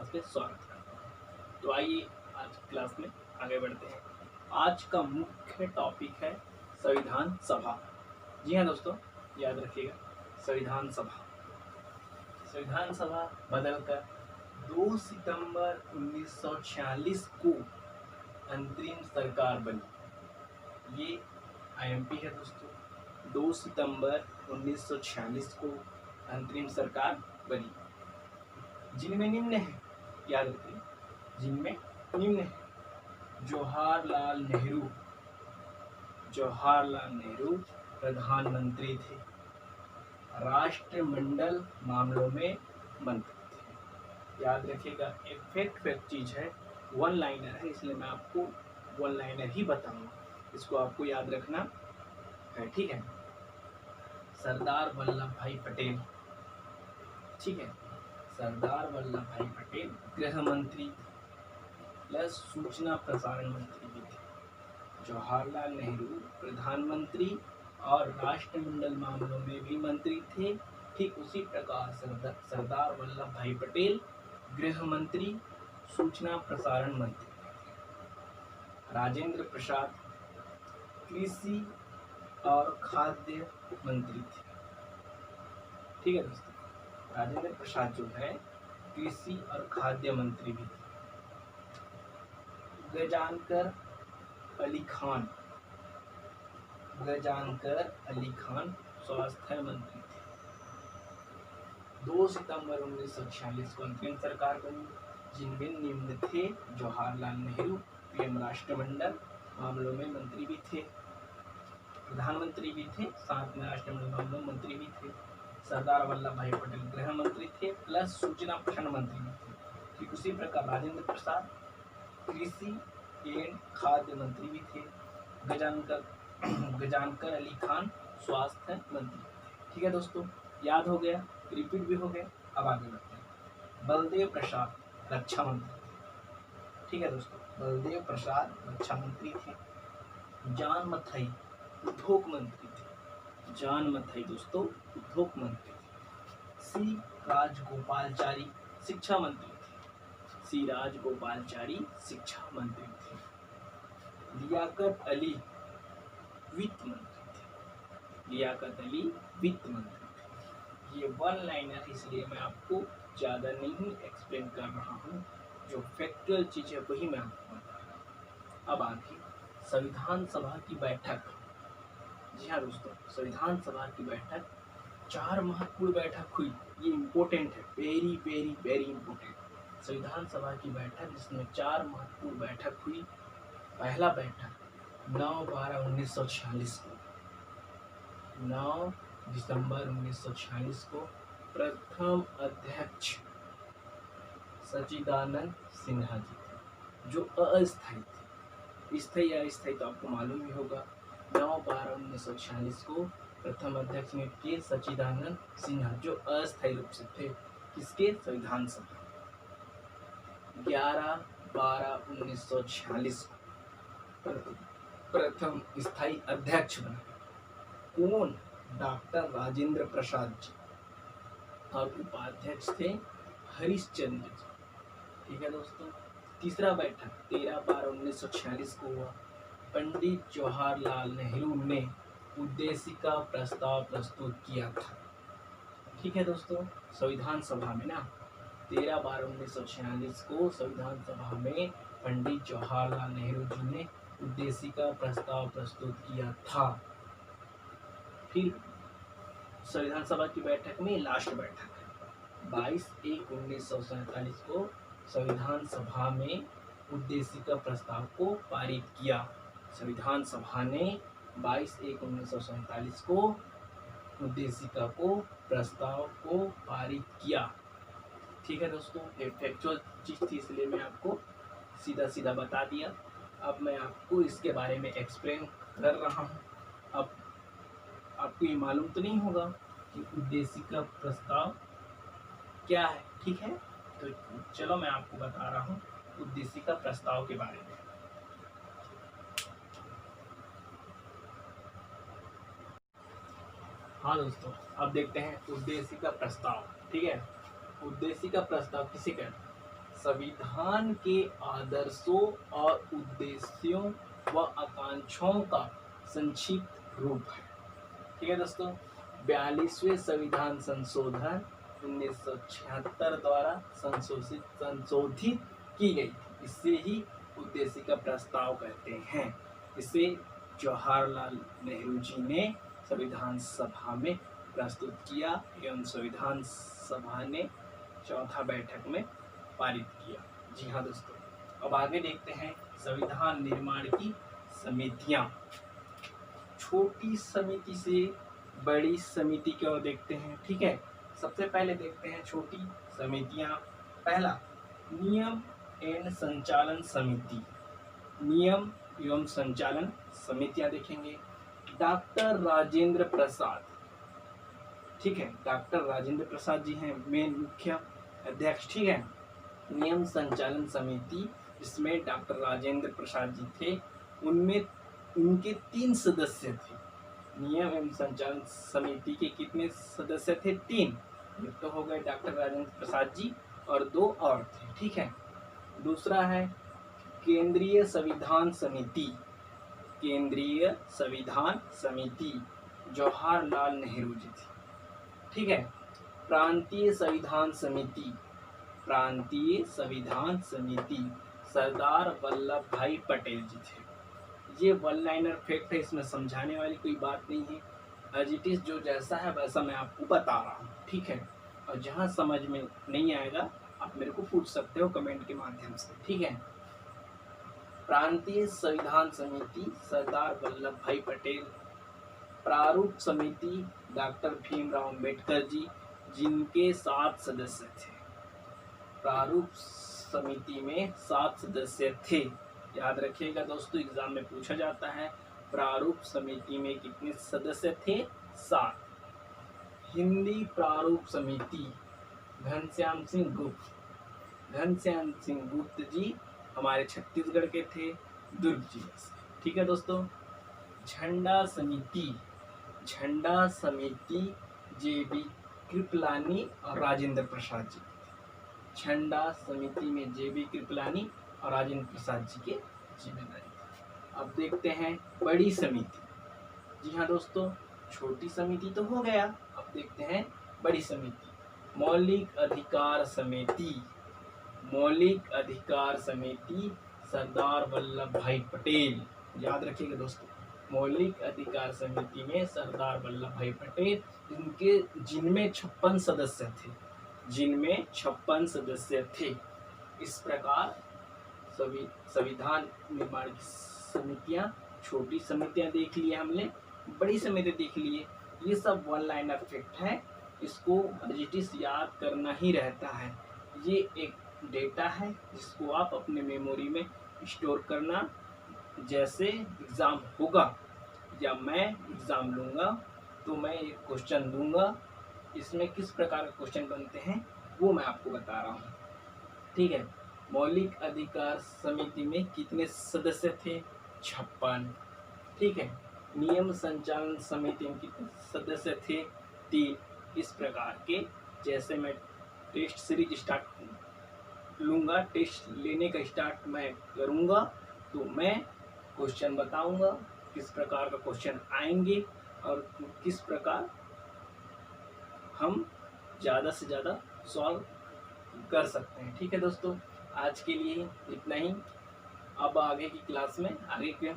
Class में स्वागत करता हूँ। तो आइए आज की क्लास में आगे बढ़ते हैं। आज का मुख्य टॉपिक है संविधान सभा। जी हाँ दोस्तों, याद रखिएगा संविधान सभा। संविधान सभा बदलकर 2 सितंबर 1946 को अंतरिम सरकार बनी। ये आईएमपी है दोस्तों। 2 सितंबर 1946 को अंतरिम सरकार बनी। जिनमें निम्न है, याद रखिए, जिनमें निम्न है जवाहरलाल नेहरू प्रधानमंत्री थे, राष्ट्रमंडल मामलों में मंत्री थे। याद रखिएगा, एक फैक्ट चीज है, वन लाइनर है, इसलिए मैं आपको वन लाइनर ही बताऊंगा, इसको आपको याद रखना है, ठीक है। सरदार वल्लभ भाई पटेल, ठीक है, सरदार वल्लभ भाई पटेल गृह मंत्री प्लस सूचना प्रसारण मंत्री भी थे। जवाहरलाल नेहरू प्रधानमंत्री और राष्ट्रमंडल मामलों में भी मंत्री थे। ठीक उसी प्रकार सरदार वल्लभ भाई पटेल गृह मंत्री, सूचना प्रसारण मंत्री थे। राजेंद्र प्रसाद कृषि और खाद्य मंत्री थे। ठीक है दोस्तों, राजेंद्र प्रसाद जो है कृषि और खाद्य मंत्री भी थे। गजानकर अली खान स्वास्थ्य मंत्री थे। 2 सितंबर 1946 को अंतरिम सरकार बनी, जिनमें निम्न थे जवाहरलाल नेहरू पीएम राष्ट्रमंडल मामलों में मंत्री भी थे, प्रधानमंत्री भी थे, साथ में राष्ट्रमंडल मामलों में मंत्री भी थे। सरदार वल्लभ भाई पटेल गृह मंत्री थे प्लस सूचना प्रसारण मंत्री भी थे। ठीक उसी प्रकार राजेंद्र प्रसाद कृषि एवं खाद्य मंत्री भी थे। गजानकर अली खान स्वास्थ्य मंत्री। ठीक है दोस्तों, याद हो गया, रिपीट भी हो गया। अब आगे बढ़ते हैं। बलदेव प्रसाद रक्षा मंत्री थे। ठीक है दोस्तों, बलदेव प्रसाद रक्षा मंत्री थे। जान मथई उद्योग मंत्री थे। जान मथई दोस्तों उद्योग मंत्री थे। सी राजगोपालचारी शिक्षा मंत्री थे। सी राजगोपालचारी शिक्षा मंत्री थे। लियाकत अली वित्त मंत्री थे। लियाकत अली वित्त मंत्री थे। ये वन लाइनर, इसलिए मैं आपको ज़्यादा नहीं एक्सप्लेन कर रहा हूँ, जो फैक्चुअल चीज़ है वही मैं आपको बता रहा हूँ। अब आगे संविधान सभा की बैठक। जी हाँ दोस्तों, संविधान सभा की बैठक 4 महत्वपूर्ण बैठक हुई। ये इम्पोर्टेंट है, वेरी वेरी वेरी इम्पोर्टेंट। संविधान सभा की बैठक, जिसमें 4 महत्वपूर्ण बैठक हुई। पहला बैठक 9/12/1946 को, 9 दिसंबर 1946 को प्रथम अध्यक्ष सच्चिदानंद सिन्हा जी थे, जो अस्थायी थे। स्थायी अस्थायी तो आपको मालूम ही होगा। 9/12/1946 को प्रथम अध्यक्ष ने के सच्चिदानंद सिन्हा, जो अस्थायी रूप से थे किसके, संविधान सभा। 11/12/1946 को प्रथम स्थायी अध्यक्ष बना कौन, डॉक्टर राजेंद्र प्रसाद जी, और उपाध्यक्ष थे हरिश्चंद्र जी। ठीक है दोस्तों, तीसरा बैठक 13/12/1946 को हुआ। पंडित जवाहरलाल नेहरू ने उद्देशिका प्रस्ताव प्रस्तुत किया था। ठीक है दोस्तों, संविधान सभा में ना 13/12/1946 को संविधान सभा में पंडित जवाहरलाल नेहरू जी ने उद्देशिका प्रस्ताव प्रस्तुत किया था। फिर संविधान सभा की बैठक में लास्ट बैठक 22/1/1947 को संविधान सभा में उद्देशिका प्रस्ताव को पारित किया। संविधान सभा ने 22/1/1947 को उद्देशिका को प्रस्ताव को पारित किया। ठीक है दोस्तों, ये फैक्चुअल चीज थी, इसलिए मैं आपको सीधा सीधा बता दिया। अब मैं आपको इसके बारे में एक्सप्लेन कर रहा हूँ। अब आपको ये मालूम तो नहीं होगा कि उद्देशिका प्रस्ताव क्या है, ठीक है। तो चलो मैं आपको बता रहा हूँ उद्देशिका प्रस्ताव के बारे में। हाँ दोस्तों, अब देखते हैं उद्देशिका प्रस्ताव। ठीक है, उद्देशिका प्रस्ताव किसे कहते हैं? संविधान के आदर्शों और उद्देश्यों व आकांक्षाओं का संक्षिप्त रूप है। ठीक है दोस्तों, 42वें संविधान संशोधन 1976 द्वारा संशोधित की गई थी। इससे ही उद्देश्य का प्रस्ताव कहते हैं। इसे जवाहरलाल नेहरू जी ने संविधान सभा में प्रस्तुत किया एवं संविधान सभा ने चौथा बैठक में पारित किया। जी हाँ दोस्तों, अब आगे देखते हैं संविधान निर्माण की समितियां। छोटी समिति से बड़ी समिति की ओर देखते हैं। ठीक है, सबसे पहले देखते हैं छोटी समितियां। पहला, नियम एवं संचालन समिति। नियम एवं संचालन समितियां देखेंगे। डॉक्टर राजेंद्र प्रसाद, ठीक है, डॉक्टर राजेंद्र प्रसाद जी हैं मेन मुख्य अध्यक्ष। ठीक है, नियम संचालन समिति जिसमें डॉक्टर राजेंद्र प्रसाद जी थे, उनमें उनके 3 सदस्य थे। नियम एवं संचालन समिति के कितने सदस्य थे? 3। एक तो हो गए डॉक्टर राजेंद्र प्रसाद जी और 2 और थे। ठीक है, दूसरा है केंद्रीय संविधान समिति। केंद्रीय संविधान समिति जवाहरलाल नेहरू जी थी। ठीक है, प्रांतीय संविधान समिति। प्रांतीय संविधान समिति सरदार वल्लभ भाई पटेल जी थे। ये वन लाइनर फैक्ट है, इसमें समझाने वाली कोई बात नहीं है। एज इट इज जो जैसा है वैसा मैं आपको बता रहा हूँ। ठीक है, और जहाँ समझ में नहीं आएगा आप मेरे को पूछ सकते हो कमेंट के माध्यम से। ठीक है, प्रांतीय संविधान समिति सरदार वल्लभ भाई पटेल। प्रारूप समिति डॉक्टर भीमराव अम्बेडकर जी, जिनके 7 सदस्य थे। प्रारूप समिति में 7 सदस्य थे। याद रखिएगा दोस्तों, एग्जाम में पूछा जाता है प्रारूप समिति में कितने सदस्य थे? 7। हिंदी प्रारूप समिति घनश्याम सिंह गुप्त। घनश्याम सिंह गुप्त जी हमारे छत्तीसगढ़ के थे, दुर्ग जिले से। ठीक है दोस्तों, झंडा समिति। झंडा समिति JB कृपलानी और राजेंद्र प्रसाद जी। झंडा समिति में JB कृपलानी और राजेंद्र प्रसाद जी के जिम्मेदारी। अब देखते हैं बड़ी समिति। जी हाँ दोस्तों, छोटी समिति तो हो गया, अब देखते हैं बड़ी समिति। मौलिक अधिकार समिति। मौलिक अधिकार समिति सरदार वल्लभ भाई पटेल। याद रखिएगा दोस्तों, मौलिक अधिकार समिति में सरदार वल्लभ भाई पटेल, जिनमें 56 सदस्य थे। जिनमें 56 सदस्य थे। इस प्रकार संविधान निर्माण की समितियां, छोटी समितियां देख लिए हमने, बड़ी समिति देख लिए। ये सब वन लाइनर फैक्ट है, इसको एज याद करना ही रहता है। ये एक डेटा है जिसको आप अपने मेमोरी में स्टोर करना। जैसे एग्ज़ाम होगा या मैं एग्ज़ाम लूँगा तो मैं एक क्वेश्चन दूंगा, इसमें किस प्रकार के क्वेश्चन बनते हैं वो मैं आपको बता रहा हूँ। ठीक है, मौलिक अधिकार समिति में कितने सदस्य थे? 56। ठीक है, नियम संचालन समिति में कितने सदस्य थे? 3। इस प्रकार के जैसे मैं टेस्ट सीरीज स्टार्ट लूँगा, टेस्ट लेने का स्टार्ट मैं करूँगा तो मैं क्वेश्चन बताऊँगा, किस प्रकार का क्वेश्चन आएंगे और किस प्रकार हम ज़्यादा से ज़्यादा सॉल्व कर सकते हैं। ठीक है दोस्तों, आज के लिए इतना ही। अब आगे की क्लास में आगे के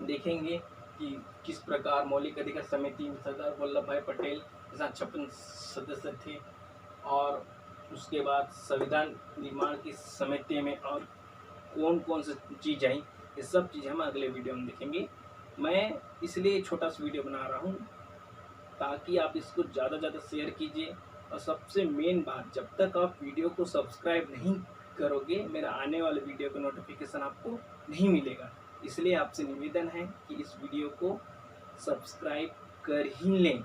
देखेंगे कि किस प्रकार मौलिक अधिकार समिति में सरदार वल्लभ भाई पटेल के साथ 56 सदस्य थे और उसके बाद संविधान निर्माण की समिति में और कौन कौन सी चीज़ आई, ये सब चीज़ हम अगले वीडियो में देखेंगे। मैं इसलिए छोटा सा वीडियो बना रहा हूँ ताकि आप इसको ज़्यादा ज़्यादा शेयर कीजिए। और सबसे मेन बात, जब तक आप वीडियो को सब्सक्राइब नहीं करोगे मेरा आने वाले वीडियो का नोटिफिकेशन आपको नहीं मिलेगा। इसलिए आपसे निवेदन है कि इस वीडियो को सब्सक्राइब कर ही लें।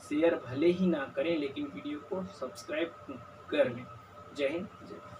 शेयर भले ही ना करें लेकिन वीडियो को सब्सक्राइब कर लें। जय हिंद, जय भारत।